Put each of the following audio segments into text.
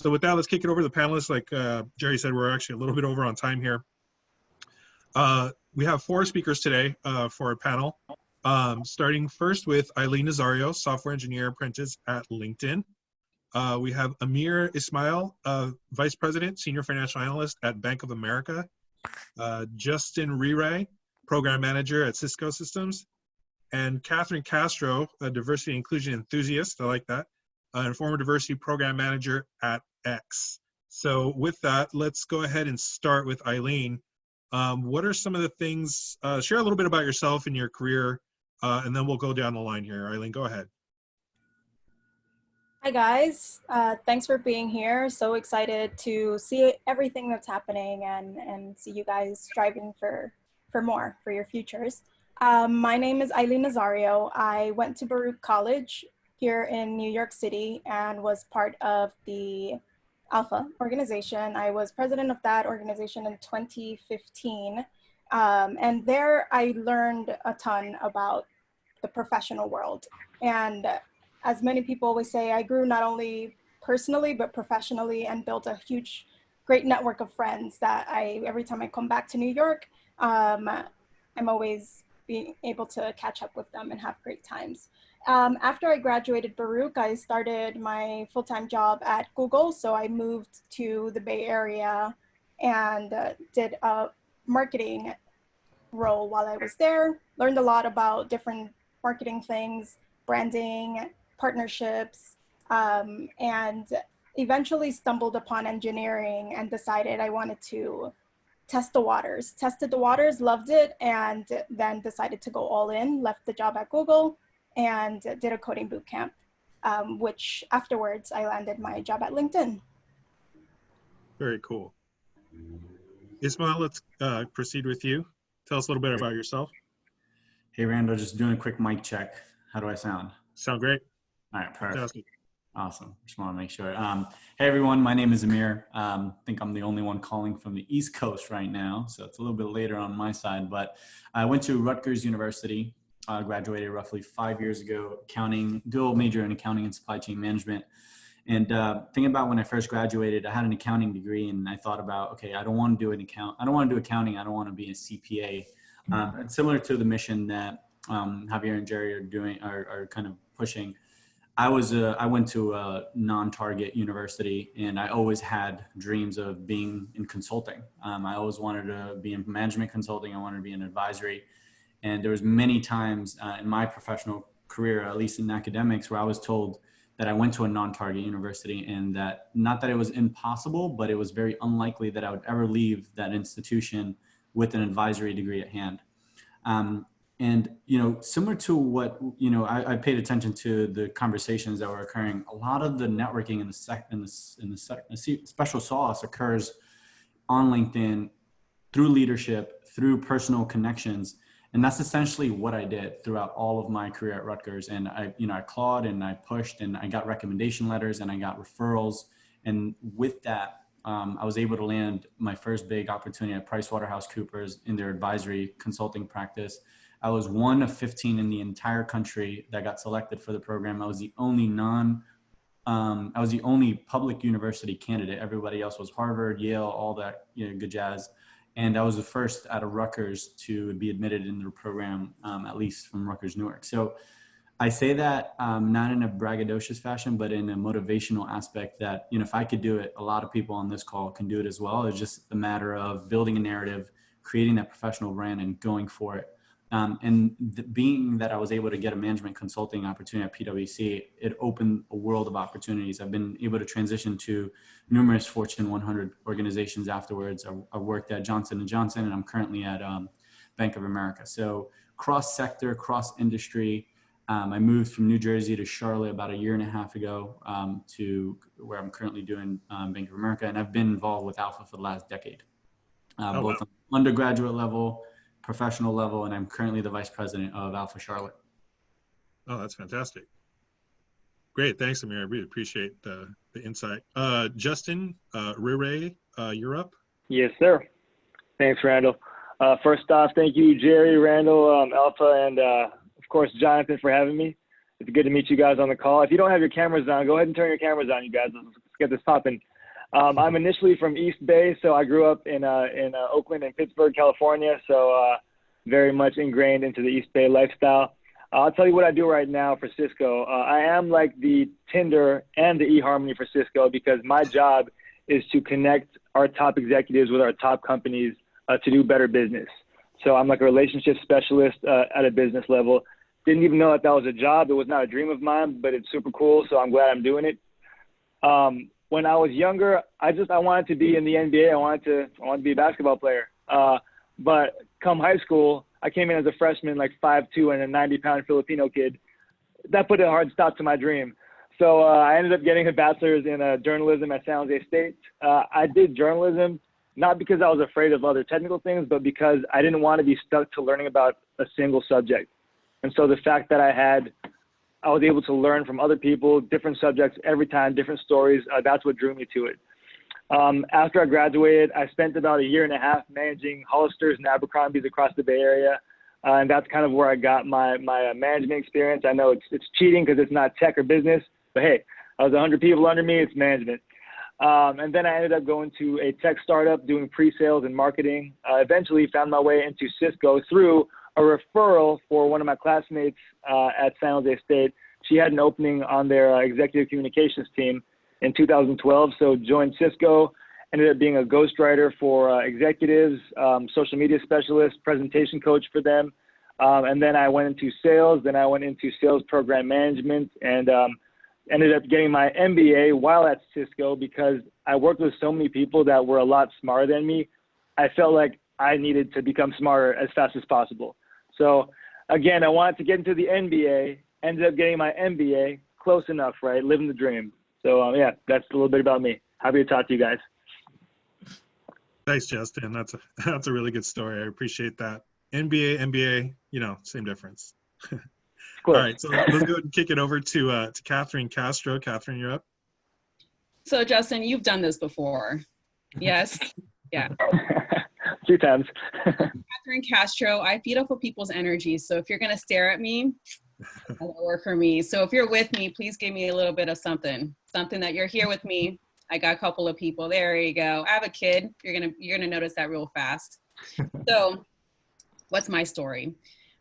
So with that, let's kick it over to the panelists. Like Jerry said, we're actually a little bit over on time here. We have 4 speakers today for our panel. Starting first with Eileen Nazario, software engineer apprentice at LinkedIn. We have Amir Ismail, vice president, senior financial analyst at Bank of America. Justin Rere, program manager at Cisco Systems. And Catherine Castro, a diversity and inclusion enthusiast, I like that, and former diversity program manager at X. So with that, let's go ahead and start with Eileen. What are some of the things, share a little bit about yourself and your career, and then we'll go down the line here. Eileen, go ahead. Hi guys, thanks for being here. So excited to see everything that's happening and see you guys striving for more for your futures. My name is Eileen Nazario. I went to Baruch College here in New York City and was part of the ALPFA organization. I was president of that organization in 2015. And there I learned a ton about the professional world. And as many people always say, I grew not only personally, but professionally, and built a huge, great network of friends that every time I come back to New York, I'm always being able to catch up with them and have great times. After I graduated Baruch, I started my full-time job at Google. So I moved to the Bay Area and did a marketing role while I was there. Learned a lot about different marketing things, branding, partnerships, and eventually stumbled upon engineering and decided I wanted to test the waters. Tested the waters, loved it, and then decided to go all in, left the job at Google and did a coding boot camp, which afterwards I landed my job at LinkedIn. Very cool. Ismail, let's proceed with you. Tell us a little bit about yourself. Hey, Randall, just doing a quick mic check. How do I sound? Sound great. All right, perfect. Fantastic. Awesome. Just want to make sure. Hey, everyone. My name is Amir. I think I'm the only one calling from the East Coast right now, so it's a little bit later on my side. But I went to Rutgers University, graduated roughly 5 years ago, dual major in accounting and supply chain management. And thinking about when I first graduated, I had an accounting degree, and I thought about, okay, I don't want to do I don't want to do accounting. I don't want to be a CPA. And similar to the mission that Javier and Jerry are kind of pushing. I went to a non-target university, and I always had dreams of being in consulting. I always wanted to be in management consulting. I wanted to be in advisory. And there was many times in my professional career, at least in academics, where I was told that I went to a non-target university, and that not that it was impossible, but it was very unlikely that I would ever leave that institution with an advisory degree at hand. And, similar to what, I paid attention to the conversations that were occurring. A lot of the networking in the special sauce occurs on LinkedIn through leadership, through personal connections. And that's essentially what I did throughout all of my career at Rutgers. And I clawed and I pushed, and I got recommendation letters and I got referrals. And with that, I was able to land my first big opportunity at PricewaterhouseCoopers in their advisory consulting practice. I was one of 15 in the entire country that got selected for the program. I was the only public university candidate. Everybody else was Harvard, Yale, all that, good jazz. And I was the first out of Rutgers to be admitted in the program, at least from Rutgers Newark. So I say that not in a braggadocious fashion, but in a motivational aspect that, if I could do it, a lot of people on this call can do it as well. It's just a matter of building a narrative, creating that professional brand, and going for it. Being that I was able to get a management consulting opportunity at PwC, it opened a world of opportunities. I've been able to transition to numerous Fortune 100 organizations afterwards. I worked at Johnson & Johnson, and I'm currently at Bank of America. So cross-sector, cross-industry. I moved from New Jersey to Charlotte about 1.5 years ago to where I'm currently doing Bank of America. And I've been involved with Alpha for the last decade, both on undergraduate level, professional level, and I'm currently the vice president of Alpha Charlotte. Oh, that's fantastic. Great. Thanks, Amir. I really appreciate the insight. Justin, Rere, you're up. Yes, sir. Thanks, Randall. First off, thank you, Jerry, Randall, Alpha, and of course, Jonathan, for having me. It's good to meet you guys on the call. If you don't have your cameras on, go ahead and turn your cameras on, you guys. Let's get this popping. I'm initially from East Bay, so I grew up in Oakland and Pittsburgh, California. So very much ingrained into the East Bay lifestyle. I'll tell you what I do right now for Cisco. I am like the Tinder and the eHarmony for Cisco, because my job is to connect our top executives with our top companies to do better business. So I'm like a relationship specialist at a business level. Didn't even know that was a job. It was not a dream of mine, but it's super cool. So I'm glad I'm doing it. When I was younger, I wanted to be in the NBA. I wanted to be a basketball player. But come high school, I came in as a freshman, like 5'2" and a 90-pound Filipino kid. That put a hard stop to my dream. So I ended up getting a bachelor's in journalism at San Jose State. I did journalism not because I was afraid of other technical things, but because I didn't want to be stuck to learning about a single subject. And so the fact that I was able to learn from other people, different subjects every time, different stories, that's what drew me to it. After I graduated, I spent about 1.5 years managing Hollisters and Abercrombies across the Bay Area. And that's kind of where I got my management experience. I know it's cheating because it's not tech or business, but hey, I was 100 people under me, it's management. And then I ended up going to a tech startup doing pre-sales and marketing. Eventually found my way into Cisco through a referral for one of my classmates at San Jose State. She had an opening on their executive communications team in 2012. So joined Cisco, ended up being a ghostwriter for executives, social media specialist, presentation coach for them. And then I went into sales. Then I went into sales program management, and ended up getting my MBA while at Cisco because I worked with so many people that were a lot smarter than me. I felt like I needed to become smarter as fast as possible. So again, I wanted to get into the NBA, ended up getting my MBA, close enough, right? Living the dream. So yeah, that's a little bit about me. Happy to talk to you guys. Thanks, Justin. That's a really good story. I appreciate that. NBA, same difference. All right, so let's go ahead and kick it over to Catherine Castro. Catherine, you're up. So Justin, you've done this before. Yes. Yeah. A few times. Catherine Castro, I feed off of people's energy. So if you're going to stare at me, that'll work for me. So if you're with me, please give me a little bit of something that you're here with me. I got a couple of people. There you go. I have a kid. You're gonna notice that real fast. So what's my story?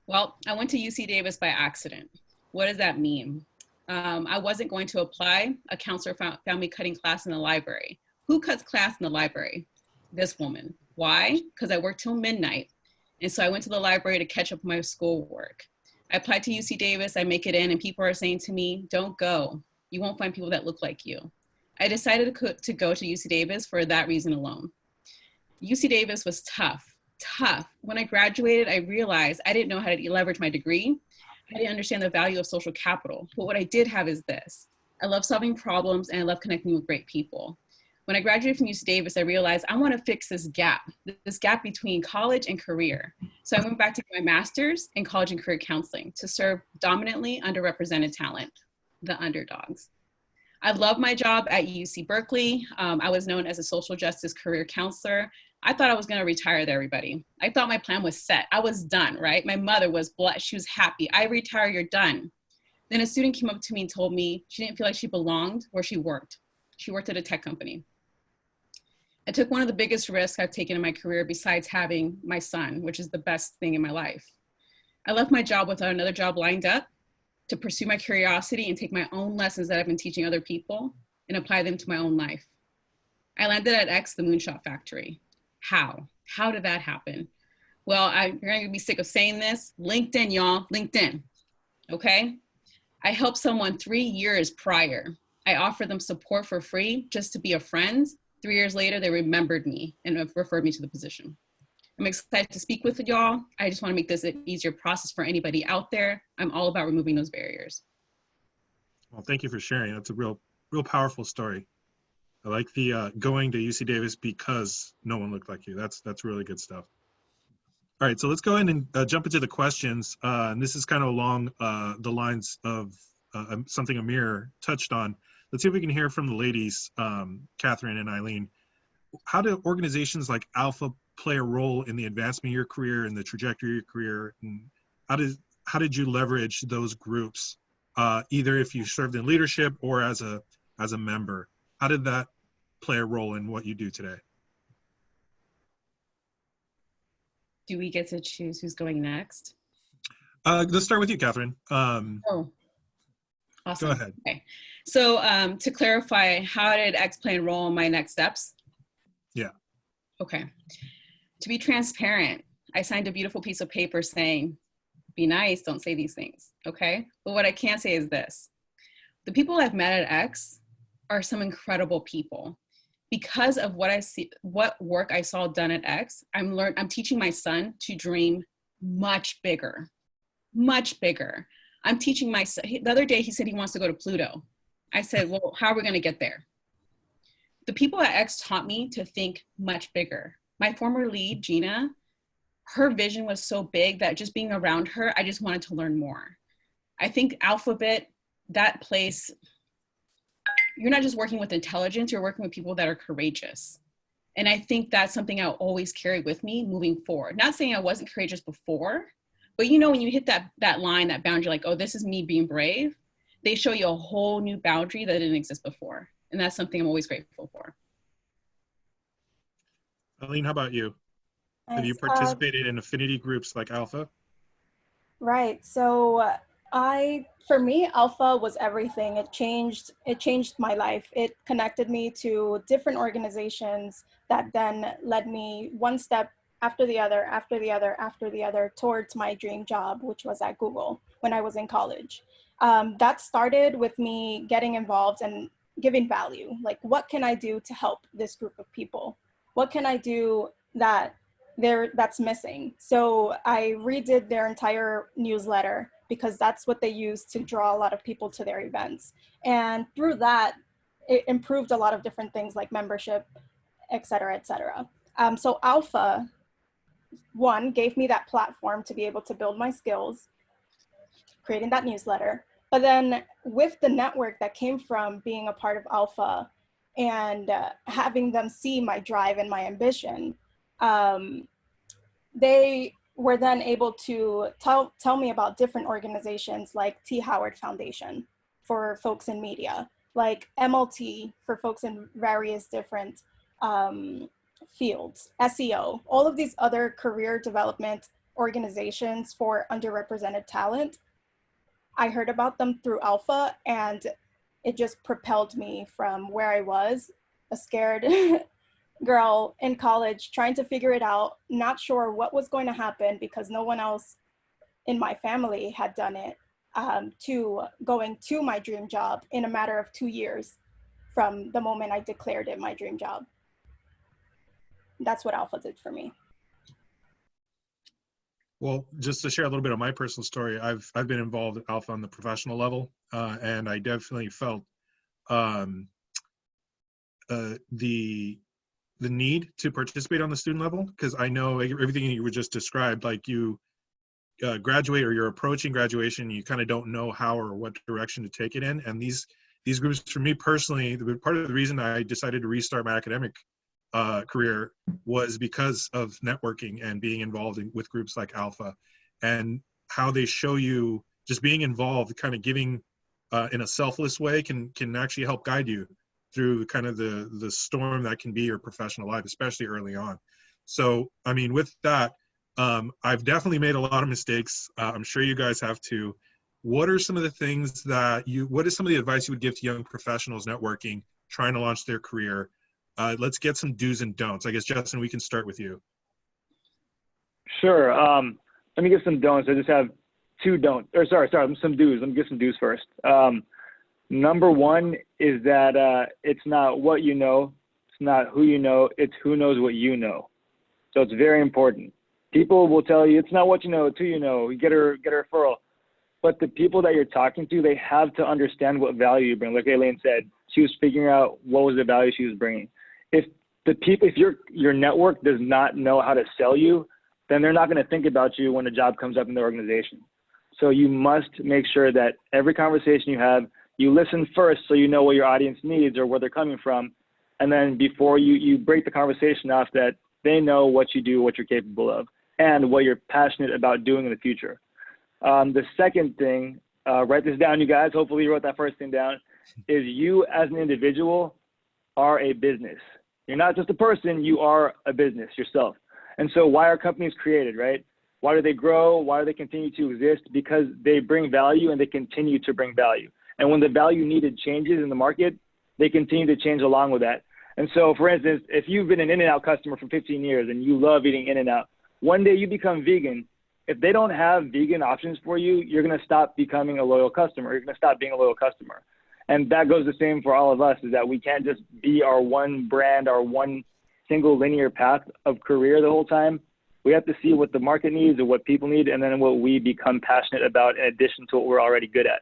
Well, I went to UC Davis by accident. What does that mean? I wasn't going to apply. A counselor found me cutting class in the library. Who cuts class in the library? This woman. Why? Because I worked till midnight. And so I went to the library to catch up my schoolwork. I applied to UC Davis, I make it in, and people are saying to me, don't go. You won't find people that look like you. I decided to go to UC Davis for that reason alone. UC Davis was tough. When I graduated, I realized I didn't know how to leverage my degree. I didn't understand the value of social capital. But what I did have is this. I love solving problems and I love connecting with great people. When I graduated from UC Davis, I realized I want to fix this gap between college and career. So I went back to get my master's in college and career counseling to serve dominantly underrepresented talent, the underdogs. I love my job at UC Berkeley. I was known as a social justice career counselor. I thought I was going to retire there, everybody. I thought my plan was set. I was done, right? My mother was blessed. She was happy. I retire, you're done. Then a student came up to me and told me she didn't feel like she belonged where she worked. She worked at a tech company. I took one of the biggest risks I've taken in my career besides having my son, which is the best thing in my life. I left my job without another job lined up to pursue my curiosity and take my own lessons that I've been teaching other people and apply them to my own life. I landed at X, the Moonshot Factory. How? How did that happen? Well, you're gonna be sick of saying this. LinkedIn, y'all, LinkedIn, okay? I helped someone 3 years prior. I offered them support for free just to be a friend. 3 years later, they remembered me and have referred me to the position. I'm excited to speak with y'all. I just want to make this an easier process for anybody out there. I'm all about removing those barriers. Well, thank you for sharing. That's a real powerful story. I like the going to UC Davis because no one looked like you. That's really good stuff. All right, so let's go ahead and jump into the questions. And this is kind of along the lines of something Amir touched on. Let's see if we can hear from the ladies, Catherine and Eileen. How do organizations like ALPFA play a role in the advancement of your career and the trajectory of your career? And how did you leverage those groups, either if you served in leadership or as a member? How did that play a role in what you do today? Do we get to choose who's going next? Let's start with you, Catherine. Oh, awesome. Go ahead. Okay. So to clarify, how did X play a role in my next steps? Yeah. Okay. To be transparent, I signed a beautiful piece of paper saying, be nice, don't say these things, okay? But what I can say is this. The people I've met at X are some incredible people. Because of what I see, what work I saw done at X, I'm teaching my son to dream much bigger, much bigger. I'm teaching my son, the other day he said he wants to go to Pluto. I said, well, how are we gonna get there? The people at X taught me to think much bigger. My former lead, Gina, her vision was so big that just being around her, I just wanted to learn more. I think Alphabet, that place, you're not just working with intelligence, you're working with people that are courageous. And I think that's something I'll always carry with me moving forward. Not saying I wasn't courageous before, but you know, when you hit that line, that boundary, like, oh, this is me being brave, they show you a whole new boundary that didn't exist before. And that's something I'm always grateful for. Eileen, how about you? Have you Nice. participated in affinity groups like Alpha? Right. So for me, Alpha was everything. It changed my life. It connected me to different organizations that then led me one step after the other, after the other, after the other, towards my dream job, which was at Google when I was in college. That started with me getting involved and giving value. Like, what can I do to help this group of people? What can I do that's missing? So I redid their entire newsletter because that's what they use to draw a lot of people to their events. And through that, it improved a lot of different things like membership, et cetera, et cetera. So Alpha, one, gave me that platform to be able to build my skills, creating that newsletter. But then with the network that came from being a part of Alpha and having them see my drive and my ambition, they were then able to tell me about different organizations like T. Howard Foundation for folks in media, like MLT for folks in various different fields, SEO, all of these other career development organizations for underrepresented talent. I heard about them through Alpha, and it just propelled me from where I was, a scared girl in college, trying to figure it out, not sure what was going to happen because no one else in my family had done it, to going to my dream job in a matter of 2 years from the moment I declared it my dream job. That's what Alpha did for me. Well, just to share a little bit of my personal story, I've been involved at Alpha on the professional level, and I definitely felt the need to participate on the student level, because I know everything you were just described, like you graduate or you're approaching graduation, you kind of don't know how or what direction to take it in. And these groups, for me personally, part of the reason I decided to restart my academic career was because of networking and being involved with groups like Alpha, and how they show you just being involved, kind of giving in a selfless way can actually help guide you through kind of the storm that can be your professional life, especially early on. So, I mean, with that, I've definitely made a lot of mistakes. I'm sure you guys have too. What are some of the things what is some of the advice you would give to young professionals networking, trying to launch their career? Let's get some do's and don'ts. I guess, Justin, we can start with you. Sure. Let me give some don'ts. I just have two don'ts. Or sorry, some do's. Let me give some do's first. Number one is that it's not what you know, it's not who you know, it's who knows what you know. So it's very important. People will tell you it's not what you know, it's who you know. You get a referral. But the people that you're talking to, they have to understand what value you bring. Like Aileen said, she was figuring out what was the value she was bringing. If your network does not know how to sell you, then they're not going to think about you when a job comes up in the organization. So you must make sure that every conversation you have, you listen first so you know what your audience needs or where they're coming from. And then before you break the conversation off, that they know what you do, what you're capable of, and what you're passionate about doing in the future. The second thing, write this down, you guys. Hopefully you wrote that first thing down, is you as an individual are a business. You're not just a person, you are a business yourself. And so why are companies created, right? Why do they grow? Why do they continue to exist? Because they bring value and they continue to bring value. And when the value needed changes in the market, they continue to change along with that. And so, for instance, if you've been an In-N-Out customer for 15 years and you love eating In-N-Out, one day you become vegan. If they don't have vegan options for you, you're going to stop becoming a loyal customer. You're going to stop being a loyal customer. And that goes the same for all of us, is that we can't just be our one brand, our one single linear path of career the whole time. We have to see what the market needs or what people need, and then what we become passionate about in addition to what we're already good at.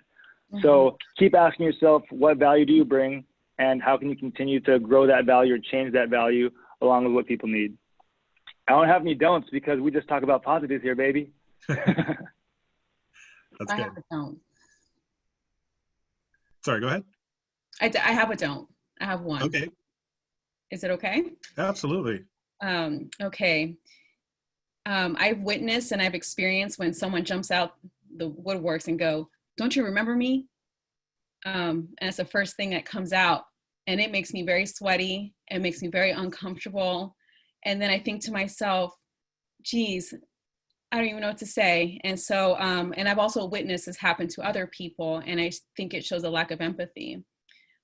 Mm-hmm. So keep asking yourself, what value do you bring, and how can you continue to grow that value or change that value along with what people need? I don't have any don'ts because we just talk about positives here, baby. That's I good. have a don't. Sorry, go ahead. I have a don't. I have one. Okay. Is it okay? Absolutely. Okay. I've witnessed and I've experienced when someone jumps out the woodworks and go, "Don't you remember me?" And it's the first thing that comes out, and it makes me very sweaty. It makes me very uncomfortable. And then I think to myself, geez, I don't even know what to say. And so, and I've also witnessed this happen to other people, and I think it shows a lack of empathy.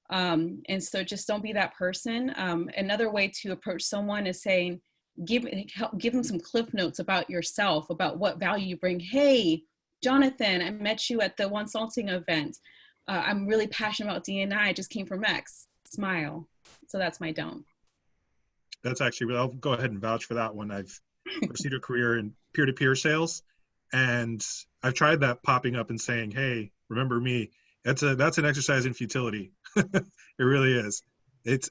And so just don't be that person. Another way to approach someone is saying, give them some cliff notes about yourself, about what value you bring. Hey, Jonathan, I met you at the Wonsulting event. I'm really passionate about D&I. I just came from X. Smile. So that's my don't. That's actually, I'll go ahead and vouch for that one. I've pursued a career in peer-to-peer sales, and I've tried that, popping up and saying, "Hey, remember me." That's an exercise in futility. It really is.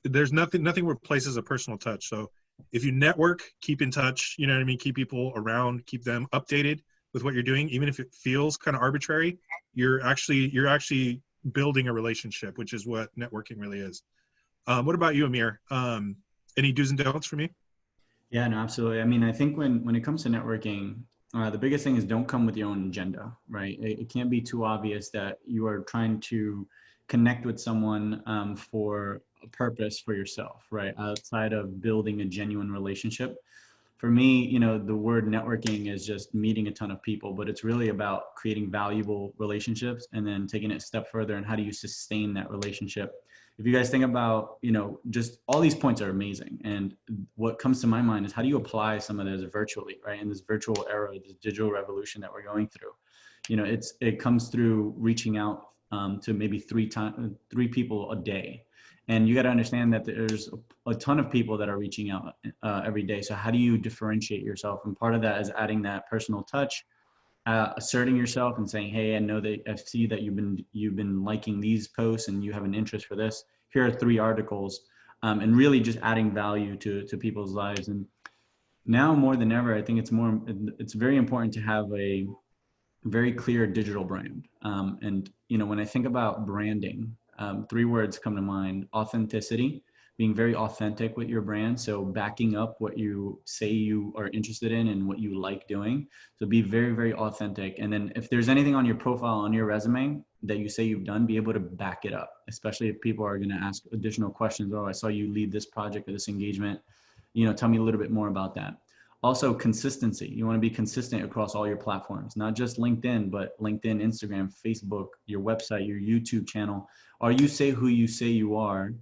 There's nothing replaces a personal touch. So if you network, keep in touch, you know what I mean? Keep people around, keep them updated with what you're doing. Even if it feels kind of arbitrary, you're actually building a relationship, which is what networking really is. What about you, Amir? Any do's and don'ts for me? Yeah, no, absolutely. I mean, I think when it comes to networking, the biggest thing is don't come with your own agenda, right? It can't be too obvious that you are trying to connect with someone for a purpose for yourself, right? Outside of building a genuine relationship. For me, you know, the word networking is just meeting a ton of people, but it's really about creating valuable relationships and then taking it a step further, and how do you sustain that relationship? If you guys think about, you know, just all these points are amazing. And what comes to my mind is, how do you apply some of this virtually, right? In this virtual era, this digital revolution that we're going through, you know, it comes through reaching out to maybe three people a day. And you got to understand that there's a ton of people that are reaching out every day. So how do you differentiate yourself? And part of that is adding that personal touch, asserting yourself and saying, "Hey, I know that I see that you've been liking these posts and you have an interest for this. Here are 3 articles," and really just adding value to people's lives. And now more than ever, I think it's very important to have a very clear digital brand. And you know, when I think about branding, 3 words come to mind: authenticity, being very authentic with your brand. So backing up what you say you are interested in and what you like doing. So be very, very authentic. And then if there's anything on your profile, on your resume that you say you've done, be able to back it up, especially if people are going to ask additional questions. "Oh, I saw you lead this project or this engagement. You know, tell me a little bit more about that." Also, consistency. You want to be consistent across all your platforms, not just LinkedIn, but LinkedIn, Instagram, Facebook, your website, your YouTube channel. Are you who you say you are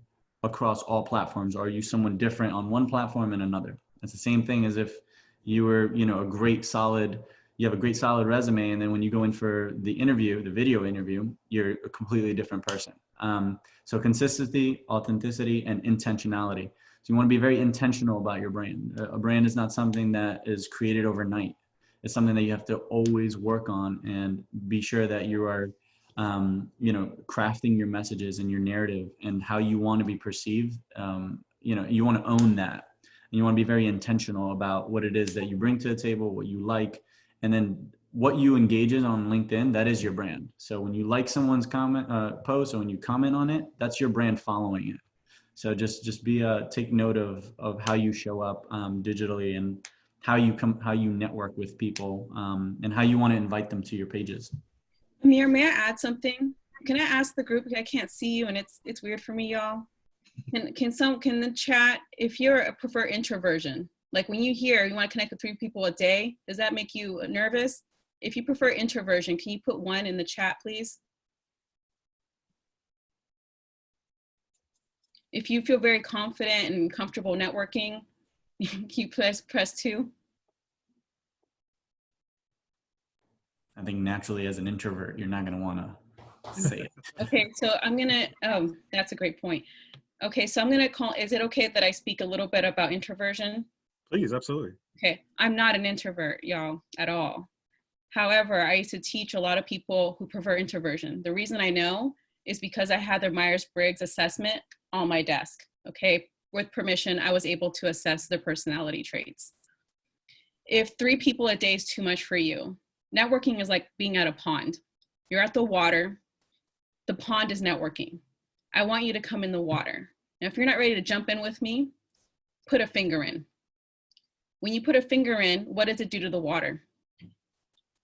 across all platforms? Or are you someone different on one platform and another? It's the same thing as if you were, you know, you have a great solid resume, and then when you go in for the interview, the video interview, you're a completely different person. So consistency, authenticity, and intentionality. So you want to be very intentional about your brand. A brand is not something that is created overnight. It's something that you have to always work on, and be sure that you are, you know, crafting your messages and your narrative and how you want to be perceived. You know, you want to own that, and you want to be very intentional about what it is that you bring to the table, what you like, and then what you engage in on LinkedIn. That is your brand. So when you like someone's post, or when you comment on it, that's your brand following it. So just take note of how you show up digitally, and how you network with people, and how you want to invite them to your pages. Amir, may I add something? Can I ask the group? I can't see you, and it's weird for me, y'all. Can the chat, if you prefer introversion, like when you hear you want to connect with 3 people a day, does that make you nervous? If you prefer introversion, can you put 1 in the chat, please? If you feel very confident and comfortable networking, can you press 2? I think naturally as an introvert, you're not going to want to say it. Okay, so I'm gonna, that's a great point. Okay, so I'm gonna call, is it okay that I speak a little bit about introversion? Please, absolutely. Okay, I'm not an introvert, y'all, at all. However, I used to teach a lot of people who prefer introversion. The reason I know is because I had their Myers-Briggs assessment on my desk, okay? With permission, I was able to assess their personality traits. If 3 people a day is too much for you, networking is like being at a pond. You're at the water, the pond is networking. I want you to come in the water. Now, if you're not ready to jump in with me, put a finger in. When you put a finger in, what does it do to the water?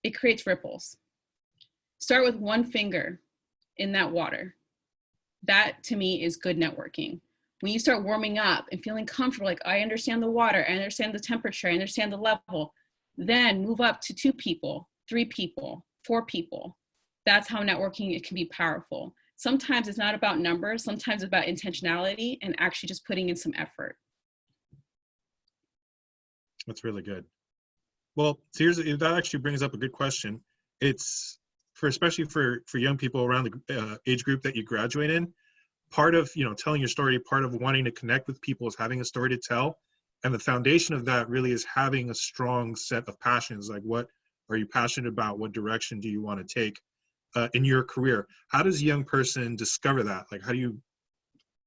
It creates ripples. Start with 1 finger in that water. That to me is good networking. When you start warming up and feeling comfortable, like I understand the water, I understand the temperature, I understand the level, then move up to 2 people, 3 people, 4 people. That's how networking, it can be powerful. Sometimes it's not about numbers, sometimes it's about intentionality and actually just putting in some effort. That's really good. Well, so that actually brings up a good question. It's especially for young people around the age group that you graduate in, part of, telling your story, part of wanting to connect with people is having a story to tell. And the foundation of that really is having a strong set of passions. Like, what are you passionate about? What direction do you want to take in your career? How does a young person discover that? Like, how do you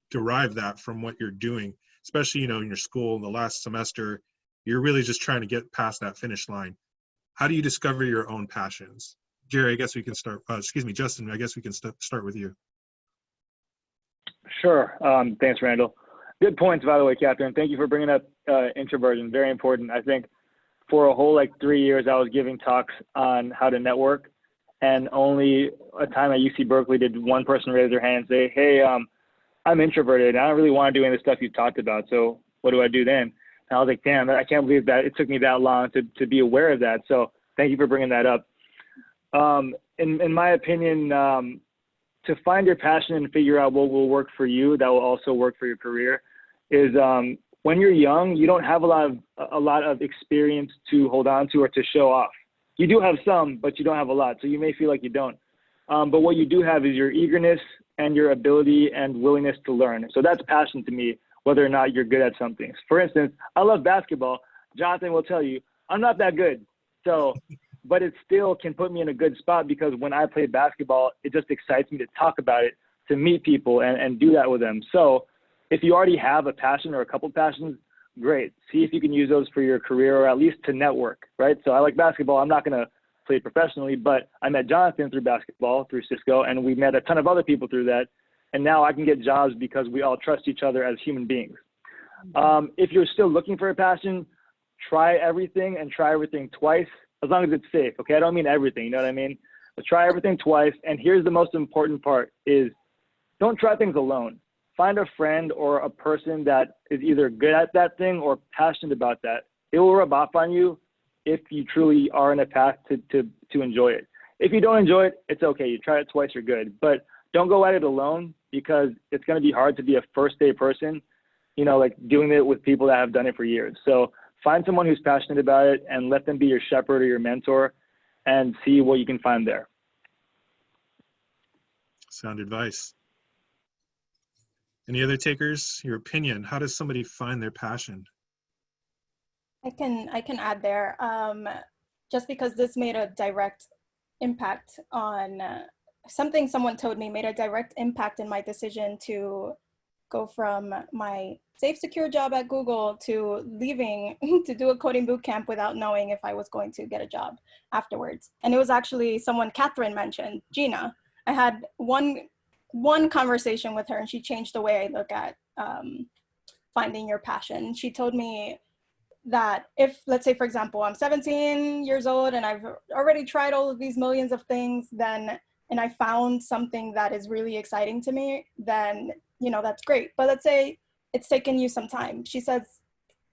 derive that from what you're doing? Especially, in your school, in the last semester, you're really just trying to get past that finish line. How do you discover your own passions? Jerry, I guess we can start, Justin, I guess we can start with you. Sure. Thanks, Randall. Good points, by the way, Catherine. Thank you for bringing up introversion. Very important. I think for a whole 3 years, I was giving talks on how to network, and only a time at UC Berkeley did one person raise their hand and say, hey, I'm introverted. I don't really want to do any of the stuff you talked about. So what do I do then? And I was like, damn, I can't believe that it took me that long to be aware of that. So thank you for bringing that up. In my opinion, to find your passion and figure out what will work for you, that will also work for your career, is when you're young, you don't have a lot of experience to hold on to or to show off. You do have some, but you don't have a lot. So you may feel like you don't. But what you do have is your eagerness and your ability and willingness to learn. So that's passion to me, whether or not you're good at something. For instance, I love basketball. Jonathan will tell you, I'm not that good. So, but it still can put me in a good spot, because when I play basketball, it just excites me to talk about it, to meet people and do that with them. So if you already have a passion or a couple passions, great. See if you can use those for your career, or at least to network, right? So I like basketball. I'm not going to play professionally, but I met Jonathan through basketball, through Cisco, and we met a ton of other people through that. And now I can get jobs because we all trust each other as human beings. If you're still looking for a passion, try everything and try everything twice, as long as it's safe, okay? I don't mean everything, you know what I mean? But try everything twice. And here's the most important part is don't try things alone. Find a friend or a person that is either good at that thing or passionate about that. It will rub off on you if you truly are in a path to enjoy it. If you don't enjoy it, it's okay. You try it twice, you're good. But don't go at it alone, because it's going to be hard to be a first day person, doing it with people that have done it for years. So find someone who's passionate about it and let them be your shepherd or your mentor, and see what you can find there. Sound advice. Any other takers? Your opinion, how does somebody find their passion? I can add there, just because this made a direct impact on something someone told me made a direct impact in my decision to go from my safe, secure job at Google to leaving to do a coding bootcamp without knowing if I was going to get a job afterwards. And it was actually someone Catherine mentioned, Gina. I had one conversation with her, and she changed the way I look at finding your passion. She told me that if, let's say, for example, I'm 17 years old and I've already tried all of these millions of things, and I found something that is really exciting to me, then you know, that's great. But let's say it's taken you some time. She says,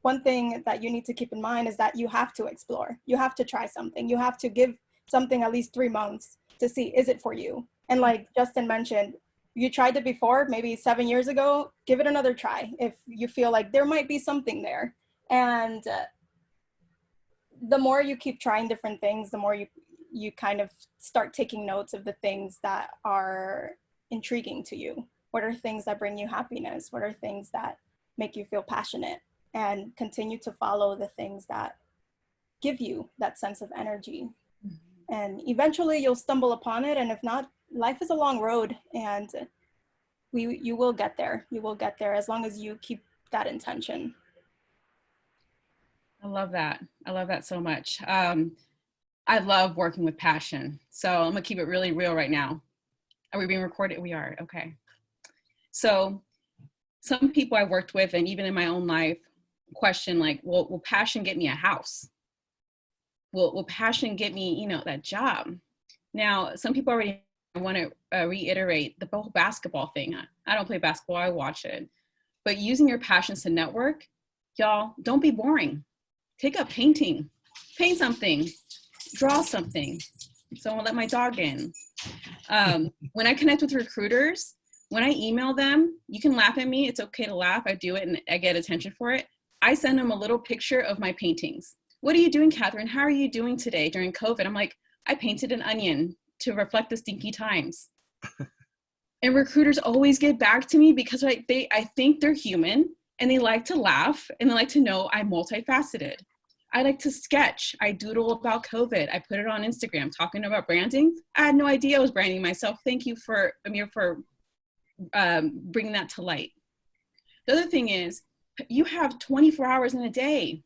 one thing that you need to keep in mind is that you have to explore. You have to try something. You have to give something at least 3 months to see, is it for you? And like Justin mentioned, you tried it before, maybe 7 years ago, give it another try if you feel like there might be something there. And the more you keep trying different things, the more you kind of start taking notes of the things that are intriguing to you. What are things that bring you happiness? What are things that make you feel passionate? And continue to follow the things that give you that sense of energy. Mm-hmm. And eventually you'll stumble upon it. And if not, life is a long road, and you will get there. You will get there as long as you keep that intention. I love that. I love that so much. I love working with passion. So I'm gonna keep it really real right now. Are we being recorded? We are, okay. So some people I worked with, and even in my own life, question like, well, will passion get me a house? Will passion get me, you know, that job? Now, some people already want to reiterate the whole basketball thing. I don't play basketball, I watch it. But using your passions to network, y'all, don't be boring. Take up painting, paint something, draw something. So I'm gonna let my dog in. When I connect with recruiters, when I email them, you can laugh at me. It's okay to laugh. I do it and I get attention for it. I send them a little picture of my paintings. What are you doing, Catherine? How are you doing today during COVID? I'm like, I painted an onion to reflect the stinky times. And recruiters always get back to me because I think they're human and they like to laugh and they like to know I'm multifaceted. I like to sketch. I doodle about COVID. I put it on Instagram talking about branding. I had no idea I was branding myself. Thank you for Amir for bringing that to light. The other thing is, you have 24 hours in a day.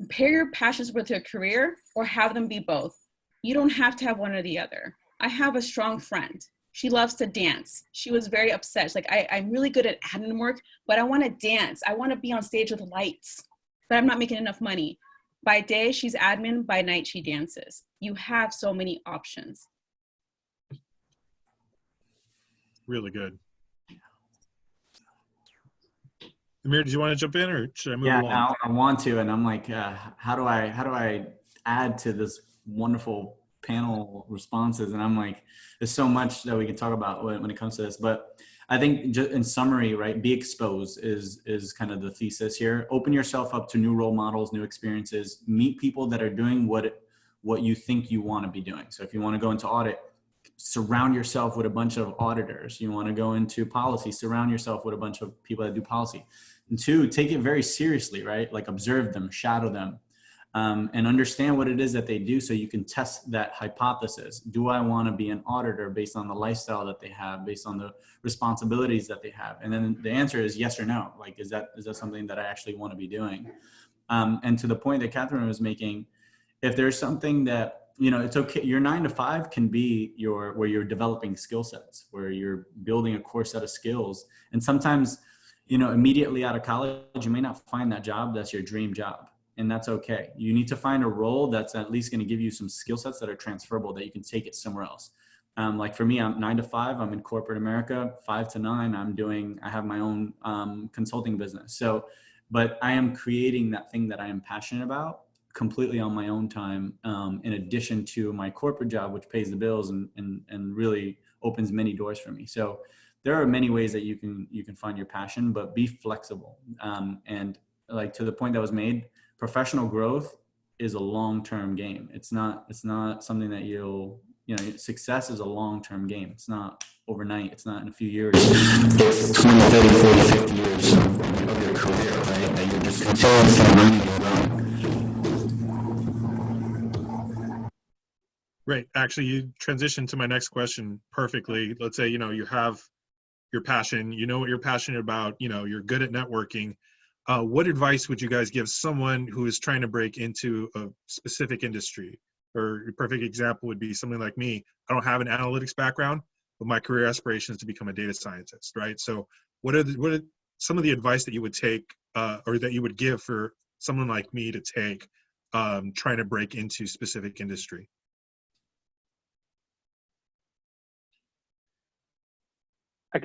Pair your passions with your career or have them be both. You don't have to have one or the other. I have a strong friend. She loves to dance. She was very upset. She's like, I'm really good at admin work, but I want to dance. I want to be on stage with lights, but I'm not making enough money. By day, she's admin. By night, she dances. You have so many options. Really good. Amir, did you want to jump in, or should I move along? Yeah, I want to, and I'm like, how do I add to this wonderful panel responses? And I'm like, there's so much that we can talk about when it comes to this. But I think just in summary, right, be exposed is kind of the thesis here. Open yourself up to new role models, new experiences. Meet people that are doing what you think you want to be doing. So if you want to go into audit, surround yourself with a bunch of auditors. You want to go into policy, surround yourself with a bunch of people that do policy. And 2, take it very seriously, right? Like observe them, shadow them, and understand what it is that they do so you can test that hypothesis. Do I want to be an auditor based on the lifestyle that they have, based on the responsibilities that they have? And then the answer is yes or no. Like, is that something that I actually want to be doing? And to the point that Catherine was making, if there's something that, you know, it's okay. Your 9 to 5 can be where you're developing skill sets, where you're building a core set of skills. And sometimes, you know, immediately out of college, you may not find that job that's your dream job. And that's okay. You need to find a role that's at least going to give you some skill sets that are transferable, that you can take it somewhere else. Like for me, I'm 9 to 5, I'm in corporate America. 5 to 9, I have my own consulting business. So, but I am creating that thing that I am passionate about completely on my own time, in addition to my corporate job, which pays the bills and really opens many doors for me. So there are many ways that you can find your passion, but be flexible. And like to the point that was made, professional growth is a long-term game. It's not something that success is a long-term game. It's not overnight. It's not in a few years. It's 20, 30, 40, 50 years of your career, right? That you're just continuously learning and growing. Right. Actually, you transitioned to my next question perfectly. Let's say, you know, you have your passion, you know what you're passionate about, you know, you're good at networking. What advice would you guys give someone who is trying to break into a specific industry? Or a perfect example would be something like me. I don't have an analytics background, but my career aspiration is to become a data scientist, right? So what are some of the advice that you would take or that you would give for someone like me to take trying to break into specific industry?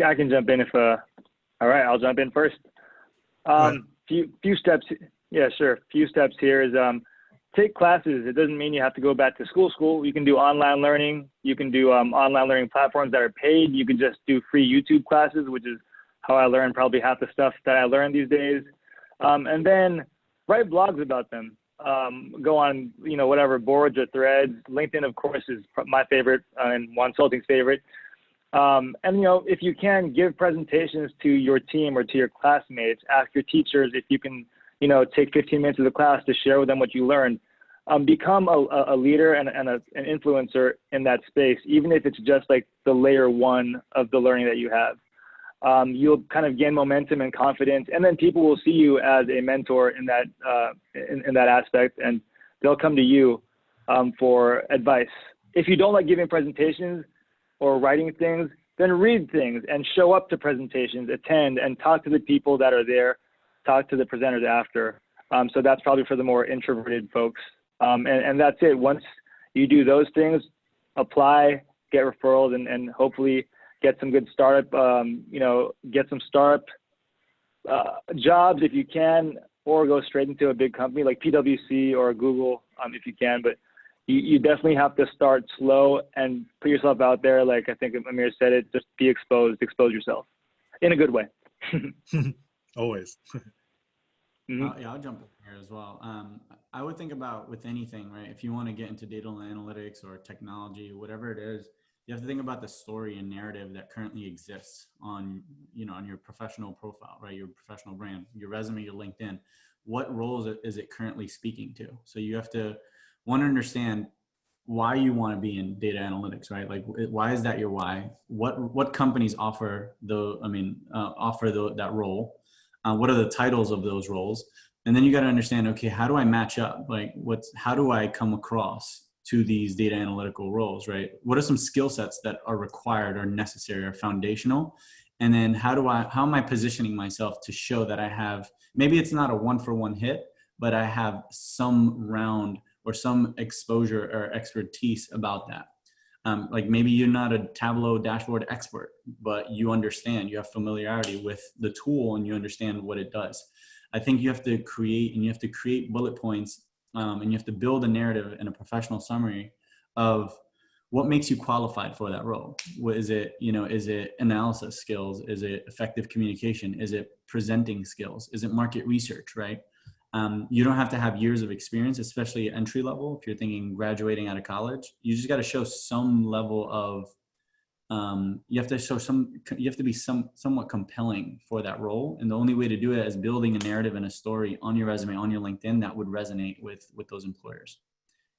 I can jump in if, all right, I'll jump in first. Few steps. Yeah, sure. Few steps here is take classes. It doesn't mean you have to go back to school. You can do online learning. You can do online learning platforms that are paid. You can just do free YouTube classes, which is how I learn probably half the stuff that I learn these days. And then write blogs about them. Go on, whatever boards or threads. LinkedIn, of course, is my favorite and Wonsulting's favorite. And, if you can, give presentations to your team or to your classmates. Ask your teachers if you can, take 15 minutes of the class to share with them what you learned. Become a leader and an influencer in that space, even if it's just like the layer one of the learning that you have. You'll kind of gain momentum and confidence, and then people will see you as a mentor in that in that aspect, and they'll come to you for advice. If you don't like giving presentations or writing things, then read things and show up to presentations, attend, and talk to the people that are there, talk to the presenters after. So that's probably for the more introverted folks. And that's it. Once you do those things, apply, get referrals, and hopefully get some good startup, get some startup jobs if you can, or go straight into a big company like PwC or Google if you can. But you definitely have to start slow and put yourself out there. Like I think Amir said it, just be exposed, expose yourself in a good way. Always. Yeah, I'll jump in here as well. I would think about with anything, right? If you want to get into data analytics or technology, whatever it is, you have to think about the story and narrative that currently exists on, on your professional profile, right? Your professional brand, your resume, your LinkedIn. What roles is it currently speaking to? So you have to understand why you want to be in data analytics, right? Like, why is that your why? What companies offer that role? What are the titles of those roles? And then you got to understand, okay, how do I match up? Like, how do I come across to these data analytical roles, right? What are some skill sets that are required or necessary or foundational? And then how am I positioning myself to show that I have, maybe it's not a 1-for-1 hit, but I have some round or some exposure or expertise about that. Like maybe you're not a Tableau dashboard expert, but you understand, you have familiarity with the tool and you understand what it does. I think you have to create bullet points, and you have to build a narrative and a professional summary of what makes you qualified for that role. What is it, is it analysis skills? Is it effective communication? Is it presenting skills? Is it market research, right? You don't have to have years of experience, especially entry level. If you're thinking graduating out of college, you just got to show some level of, you have to be somewhat compelling for that role. And the only way to do it is building a narrative and a story on your resume, on your LinkedIn that would resonate with those employers.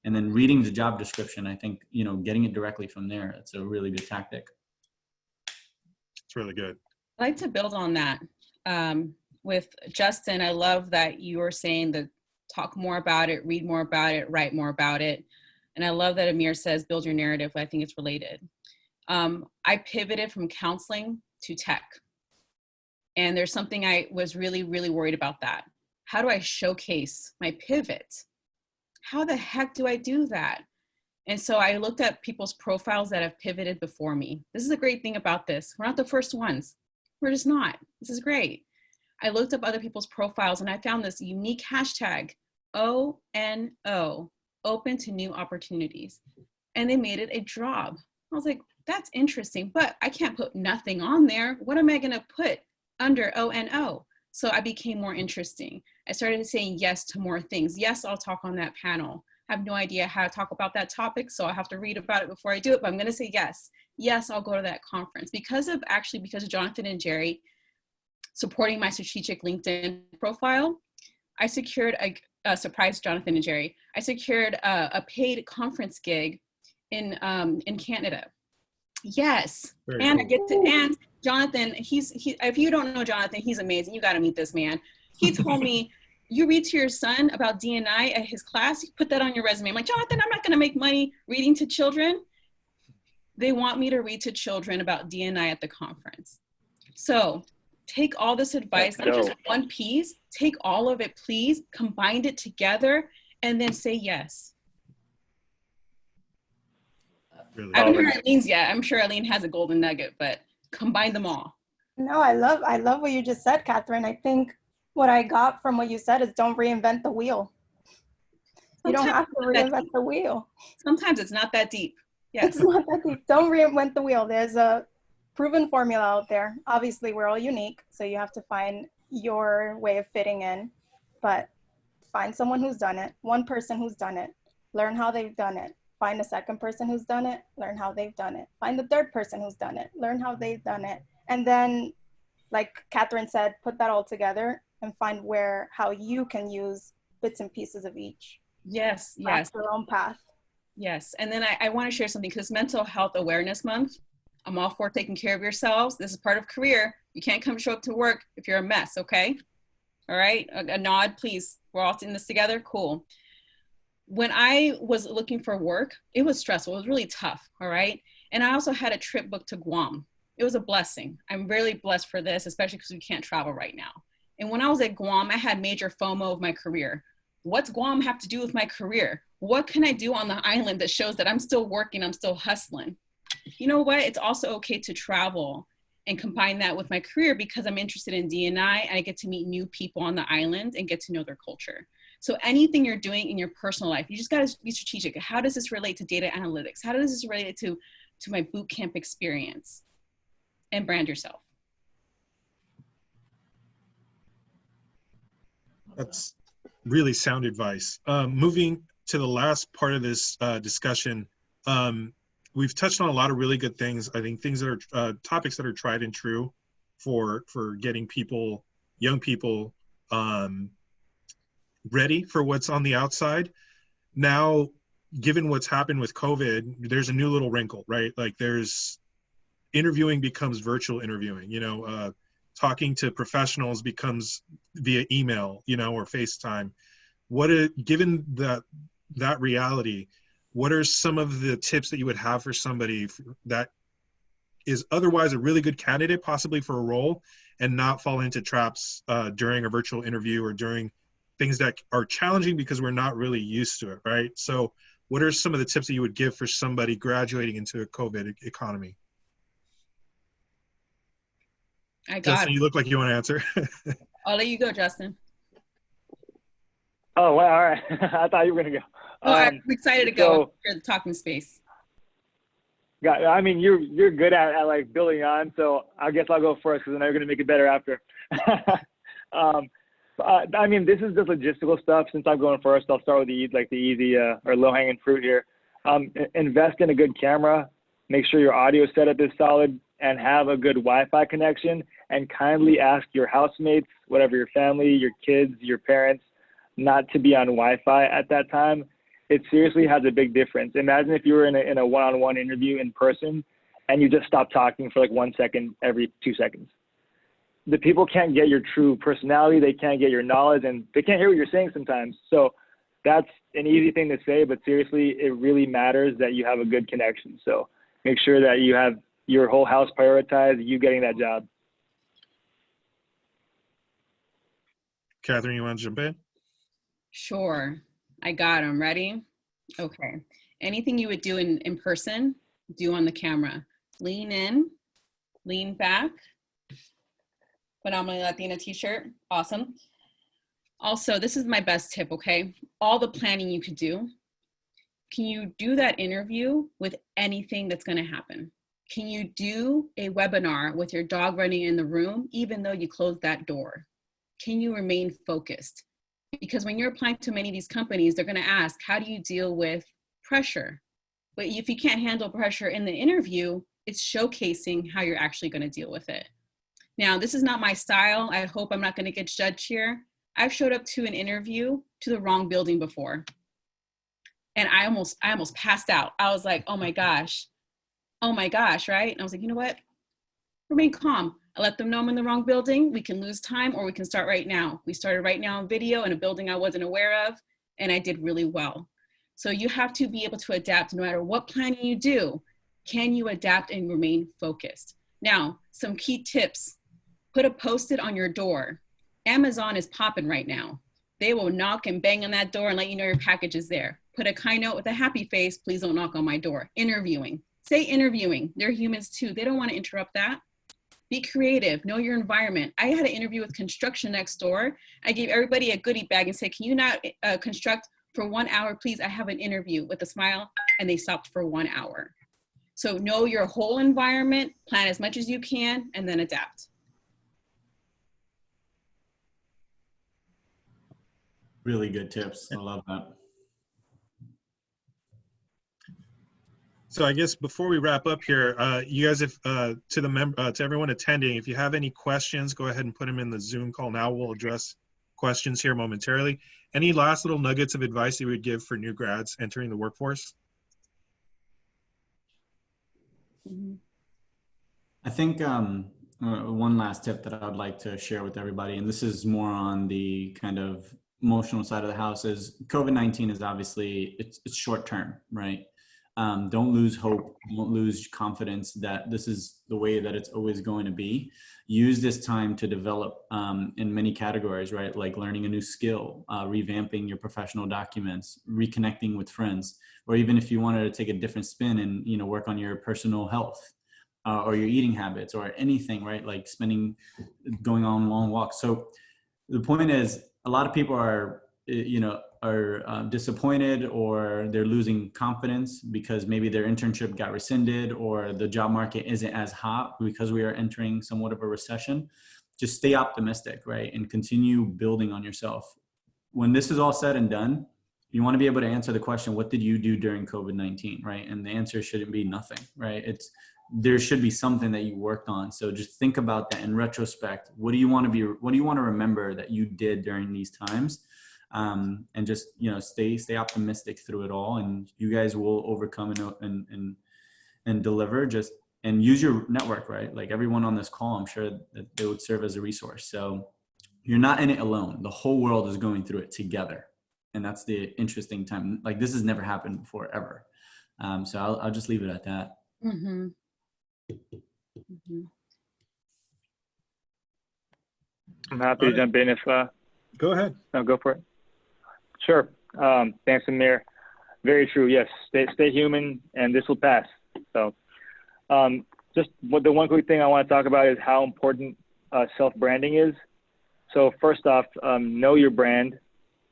And then reading the job description, I think, getting it directly from there, it's a really good tactic. It's really good. I'd like to build on that. With Justin, I love that you were saying that talk more about it, read more about it, write more about it. And I love that Amir says, build your narrative. I think it's related. I pivoted from counseling to tech. And there's something I was really, really worried about that. How do I showcase my pivot? How the heck do I do that? And so I looked at people's profiles that have pivoted before me. This is the great thing about this. We're not the first ones. We're just not. This is great. I looked up other people's profiles and I found this unique hashtag, ONO, open to new opportunities. And they made it a job. I was like, that's interesting, but I can't put nothing on there. What am I going to put under ONO? So I became more interesting. I started saying yes to more things. Yes, I'll talk on that panel. I have no idea how to talk about that topic, so I have to read about it before I do it, but I'm going to say yes. Yes, I'll go to that conference. Because of Jonathan and Jerry supporting my strategic LinkedIn profile, I secured surprise Jonathan and Jerry. I secured a paid conference gig in Canada. Yes. Very and cool. I get to, and Jonathan, if you don't know Jonathan, he's amazing. You got to meet this man. He told me, you read to your son about D&I at his class, you put that on your resume. I'm like, Jonathan, I'm not going to make money reading to children. They want me to read to children about D&I at the conference. So take all this advice, not just one piece, take all of it, please, combine it together, and then say yes. Really I haven't heard Eileen's yet. I'm sure Eileen has a golden nugget, but combine them all. No, I love what you just said, Catherine. I think what I got from what you said is don't reinvent the wheel. You don't have to reinvent the wheel. Sometimes it's not that deep. Yes. It's not that deep. Don't reinvent the wheel. There's a proven formula out there. Obviously, we're all unique, so you have to find your way of fitting in. But find someone who's done it, one person who's done it, learn how they've done it. Find a second person who's done it, learn how they've done it. Find the third person who's done it, learn how they've done it. And then, like Catherine said, put that all together and find how you can use bits and pieces of each. Yes, yes. Your own path. Yes, and then I want to share something because Mental Health Awareness Month. I'm all for taking care of yourselves. This is part of career. You can't come show up to work if you're a mess, okay? All right, a nod, please. We're all in this together, cool. When I was looking for work, it was stressful, it was really tough, all right? And I also had a trip booked to Guam. It was a blessing. I'm really blessed for this, especially because we can't travel right now. And when I was at Guam, I had major FOMO of my career. What's Guam have to do with my career? What can I do on the island that shows that I'm still working, I'm still hustling? You know what? It's also okay to travel and combine that with my career because I'm interested in D&I and I get to meet new people on the island and get to know their culture. So anything you're doing in your personal life, you just got to be strategic. How does this relate to data analytics? How does this relate to my boot camp experience? And brand yourself. That's really sound advice. Moving to the last part of this discussion, we've touched on a lot of really good things. I think things that are topics that are tried and true for getting people, young people, ready for what's on the outside. Now, given what's happened with COVID, there's a new little wrinkle, right? Like interviewing becomes virtual interviewing, talking to professionals becomes via email, or FaceTime. Given that reality, what are some of the tips that you would have for somebody that is otherwise a really good candidate, possibly for a role, and not fall into traps during a virtual interview or during things that are challenging because we're not really used to it, right? So what are some of the tips that you would give for somebody graduating into a COVID economy? Justin, you look like you want to answer. I'll let you go, Justin. Oh, well, all right. I thought you were going to go. Oh, I'm excited to go for the talking space. Yeah, I mean, you're good at like building on, so I guess I'll go first because I know you're going to make it better after. I mean, this is just logistical stuff. Since I'm going first, I'll start with the easy or low-hanging fruit here. Invest in a good camera. Make sure your audio setup is solid and have a good Wi-Fi connection. And kindly ask your housemates, whatever your family, your kids, your parents, not to be on Wi-Fi at that time. It seriously has a big difference. Imagine if you were in a one-on-one interview in person and you just stop talking for like 1 second every 2 seconds. The people can't get your true personality. They can't get your knowledge, and they can't hear what you're saying sometimes. So that's an easy thing to say, but seriously, it really matters that you have a good connection. So make sure that you have your whole house prioritized, you getting that job. Catherine, you want to jump in? Sure. I got them. Ready? Okay. Anything you would do in person, do on the camera. Lean in, lean back. Phenomenally Latina t-shirt. Awesome. Also, this is my best tip, okay? All the planning you could do. Can you do that interview with anything that's going to happen? Can you do a webinar with your dog running in the room, even though you closed that door? Can you remain focused? Because when you're applying to many of these companies, they're going to ask, how do you deal with pressure? But if you can't handle pressure in the interview, it's showcasing how you're actually going to deal with it. Now, this is not my style. I hope I'm not going to get judged here. I've showed up to an interview to the wrong building before. And I almost passed out. I was like, oh my gosh, right? And I was like, you know what? Remain calm. I let them know I'm in the wrong building. We can lose time or we can start right now. We started right now on video in a building I wasn't aware of, and I did really well. So you have to be able to adapt no matter what planning you do. Can you adapt and remain focused? Now, some key tips. Put a Post-it on your door. Amazon is popping right now. They will knock and bang on that door and let you know your package is there. Put a kind note with a happy face. Please don't knock on my door. Interviewing. Say interviewing. They're humans too. They don't want to interrupt that. Be creative, know your environment. I had an interview with construction next door. I gave everybody a goodie bag and said, can you not construct for 1 hour, please? I have an interview, with a smile, and they stopped for 1 hour. So know your whole environment, plan as much as you can, and then adapt. Really good tips. I love that. So I guess before we wrap up here, you guys, if to everyone attending, if you have any questions, go ahead and put them in the Zoom call now. We'll address questions here momentarily. Any last little nuggets of advice you would give for new grads entering the workforce? I think one last tip that I'd like to share with everybody, and this is more on the kind of emotional side of the house, is COVID-19 is obviously, it's short term, right? Don't lose hope. Don't lose confidence that this is the way that it's always going to be. Use this time to develop in many categories, right? Like learning a new skill, revamping your professional documents, reconnecting with friends, or even if you wanted to take a different spin and, you know, work on your personal health or your eating habits or anything, right? Like going on long walks. So the point is, a lot of people are, you know, disappointed, or they're losing confidence because maybe their internship got rescinded, or the job market isn't as hot because we are entering somewhat of a recession. Just stay optimistic, right? And continue building on yourself. When this is all said and done, you want to be able to answer the question, what did you do during COVID-19, right? And the answer shouldn't be nothing, right? There should be something that you worked on. So just think about that in retrospect. What do you want to remember that you did during these times? And just, you know, stay optimistic through it all, and you guys will overcome and deliver. And use your network, right? Like everyone on this call, I'm sure that they would serve as a resource. So you're not in it alone. The whole world is going through it together. And that's the interesting time. Like this has never happened before, ever. So I'll just leave it at that. Mm-hmm. Mm-hmm. I'm happy to jump in if go ahead. No, go for it. Sure. Thanks, Amir. Very true. Yes. Stay human, and this will pass. So, the one quick thing I want to talk about is how important self-branding is. So first off, know your brand,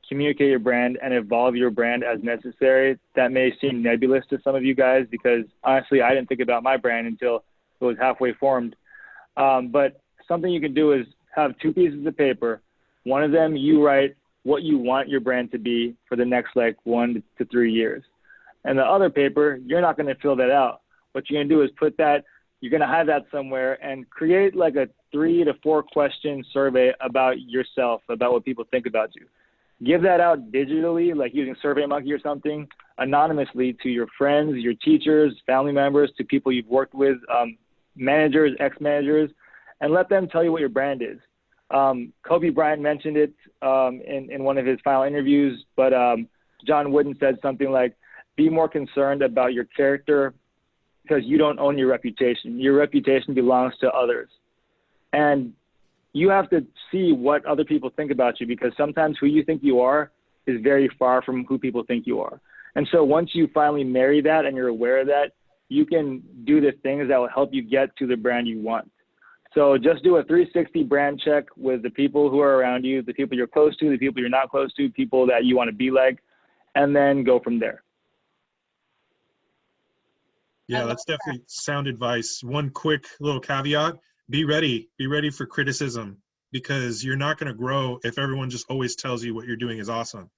communicate your brand, and evolve your brand as necessary. That may seem nebulous to some of you guys because honestly, I didn't think about my brand until it was halfway formed. But something you can do is have 2 pieces of paper. One of them, you write what you want your brand to be for the next 1 to 3 years. And the other paper, you're not going to fill that out. What you're going to do is you're going to have that somewhere and create a 3 to 4 question survey about yourself, about what people think about you. Give that out digitally, like using SurveyMonkey or something, anonymously to your friends, your teachers, family members, to people you've worked with, managers, ex-managers, and let them tell you what your brand is. Kobe Bryant mentioned it in one of his final interviews, but John Wooden said something like, be more concerned about your character because you don't own your reputation. Your reputation belongs to others. And you have to see what other people think about you, because sometimes who you think you are is very far from who people think you are. And so once you finally marry that and you're aware of that, you can do the things that will help you get to the brand you want. So just do a 360 brand check with the people who are around you, the people you're close to, the people you're not close to, people that you want to be like, and then go from there. Yeah, that's definitely sound advice. One quick little caveat, be ready for criticism, because you're not going to grow if everyone just always tells you what you're doing is awesome.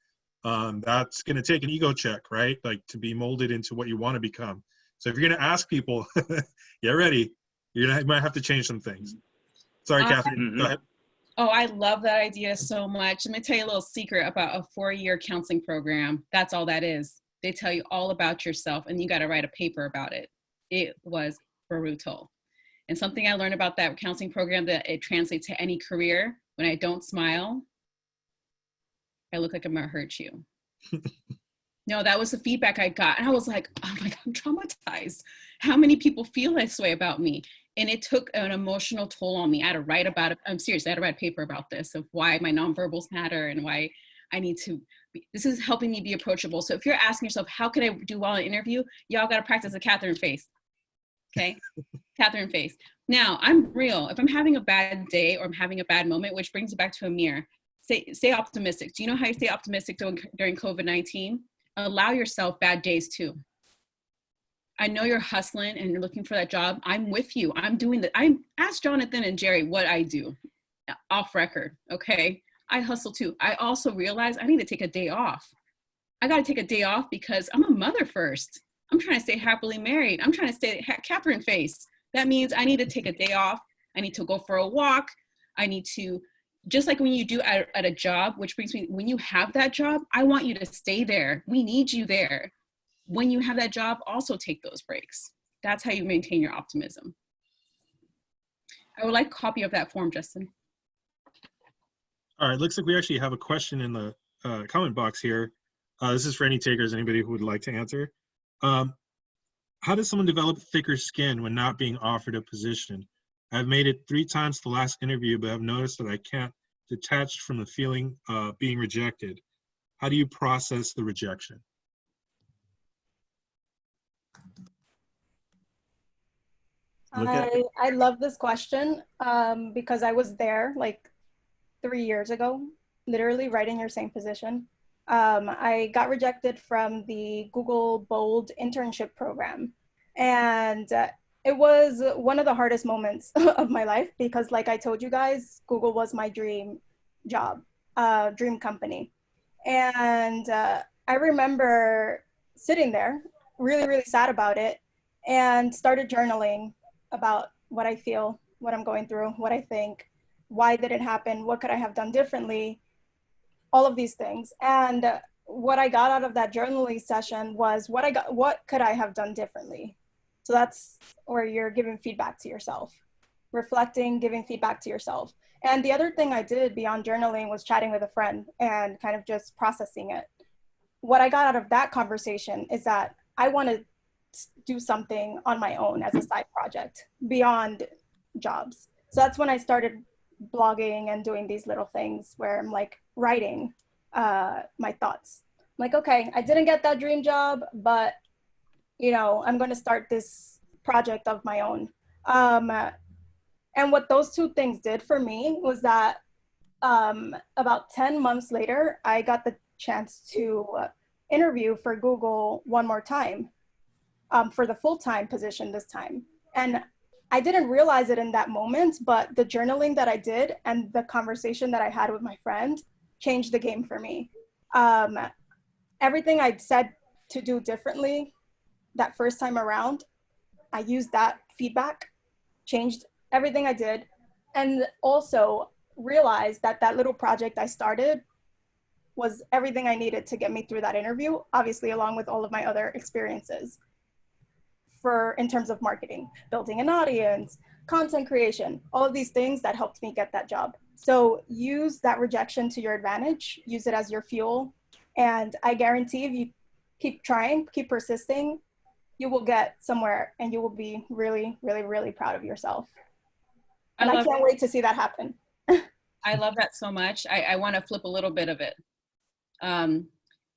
That's going to take an ego check, right? Like to be molded into what you want to become. So if you're going to ask people, get ready. You might have to change some things. Sorry, Catherine, go ahead. Oh, I love that idea so much. Let me tell you a little secret about a 4-year counseling program. That's all that is. They tell you all about yourself and you got to write a paper about it. It was brutal. And something I learned about that counseling program, that it translates to any career. When I don't smile, I look like I'm gonna hurt you. No, that was the feedback I got. And I was like, oh my God, I'm traumatized. How many people feel this way about me? And it took an emotional toll on me. I had to write about it. I'm serious. I had to write a paper about this, of why my nonverbals matter and why I need to be, this is helping me be approachable. So if you're asking yourself, how can I do well in an interview? Y'all got to practice a Catherine face. Okay. Catherine face. Now, I'm real. If I'm having a bad day or I'm having a bad moment, which brings it back to Amir, stay optimistic. Do you know how you stay optimistic during COVID-19? Allow yourself bad days too. I know you're hustling and you're looking for that job. I'm with you. I'm doing that. I asked Jonathan and Jerry what I do off record. Okay. I hustle too. I also realize I need to take a day off. I got to take a day off because I'm a mother first. I'm trying to stay happily married. I'm trying to stay Catherine face. That means I need to take a day off. I need to go for a walk. I need to, just like when you do at a job, which brings me, when you have that job, I want you to stay there. We need you there. When you have that job, also take those breaks. That's how you maintain your optimism. I would like a copy of that form, Justin. All right, looks like we actually have a question in the comment box here. This is for any takers, anybody who would like to answer. How does someone develop thicker skin when not being offered a position? I've made it 3 times the last interview, but I've noticed that I can't detach from the feeling of being rejected. How do you process the rejection? I love this question because I was there like 3 years ago, literally right in your same position. I got rejected from the Google Bold internship program. And it was one of the hardest moments of my life because like I told you guys, Google was my dream job, dream company. And I remember sitting there really, really sad about it and started journaling about what I feel, what I'm going through, what I think, why did it happen, what could I have done differently, all of these things. And what I got out of that journaling session was what could I have done differently? So that's where you're giving feedback to yourself, reflecting, giving feedback to yourself. And the other thing I did beyond journaling was chatting with a friend and kind of just processing it. What I got out of that conversation is that I want to do something on my own as a side project beyond jobs. So that's when I started blogging and doing these little things where I'm like writing my thoughts. I'm like, okay, I didn't get that dream job, but you know, I'm going to start this project of my own. And what those 2 things did for me was that about 10 months later, I got the chance to interview for Google one more time for the full-time position this time. And I didn't realize it in that moment, but the journaling that I did and the conversation that I had with my friend changed the game for me. Everything I'd said to do differently that first time around, I used that feedback, changed everything I did, and also realized that that little project I started was everything I needed to get me through that interview, obviously along with all of my other experiences in terms of marketing, building an audience, content creation, all of these things that helped me get that job. So use that rejection to your advantage, use it as your fuel, and I guarantee if you keep trying, keep persisting, you will get somewhere and you will be really, really, really proud of yourself. And I can't wait to see that happen. I love that so much. I want to flip a little bit of it. I'm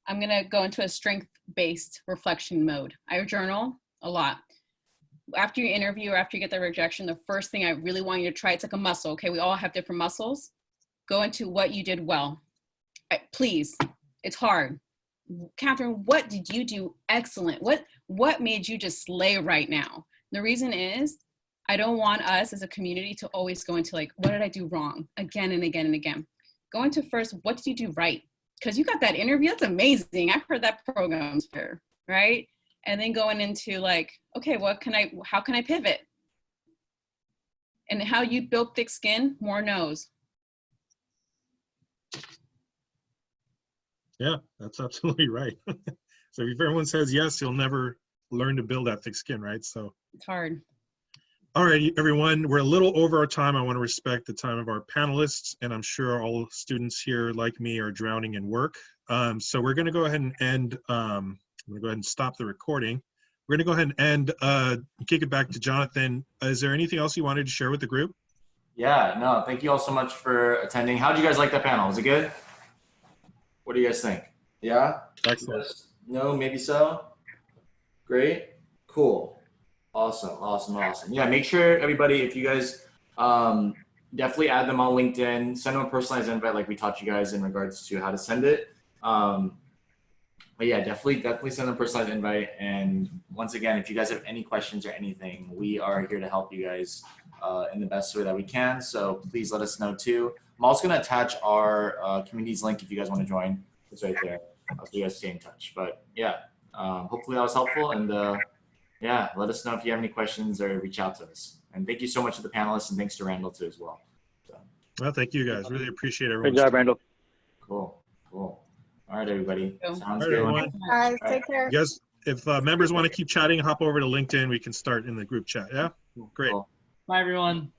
going to go into a strength-based reflection mode. I journal a lot. After you interview or after you get the rejection, the first thing I really want you to try, it's like a muscle, okay? We all have different muscles. Go into what you did well. Please, it's hard. Catherine, what did you do excellent? What made you just slay right now? The reason is, I don't want us as a community to always go into like, what did I do wrong? Again and again and again. Go into first, what did you do right? Because you got that interview, that's amazing. I've heard that program's fair, right? And then going into like, okay, how can I pivot? And how you build thick skin, more knows. Yeah, that's absolutely right. So if everyone says yes, you'll never learn to build that thick skin, right? So it's hard. All right, everyone, we're a little over our time. I want to respect the time of our panelists, and I'm sure all students here, like me, are drowning in work. So we're going to go ahead and end. I'm going to go ahead and stop the recording. We're going to go ahead and end, kick it back to Jonathan. Is there anything else you wanted to share with the group? Yeah, no, thank you all so much for attending. How did you guys like that panel? Was it good? What do you guys think? Yeah? Excellent. Yes? No, maybe so? Great? Cool. Awesome. Yeah, make sure everybody, if you guys definitely add them on LinkedIn, send them a personalized invite like we taught you guys in regards to how to send it. But yeah, definitely send them a personalized invite. And once again, if you guys have any questions or anything, we are here to help you guys in the best way that we can. So please let us know too. I'm also going to attach our communities link if you guys want to join. It's right there. So you guys stay in touch. But yeah, hopefully that was helpful. And yeah, let us know if you have any questions or reach out to us. And thank you so much to the panelists, and thanks to Randall too as well. So. Well, thank you guys. Really appreciate everyone. Good job, Randall. Cool. All right, everybody. Sounds All right, good. everyone. Guys, take care. You guys, if members want to keep chatting, hop over to LinkedIn. We can start in the group chat. Yeah, great. Cool. Bye, everyone.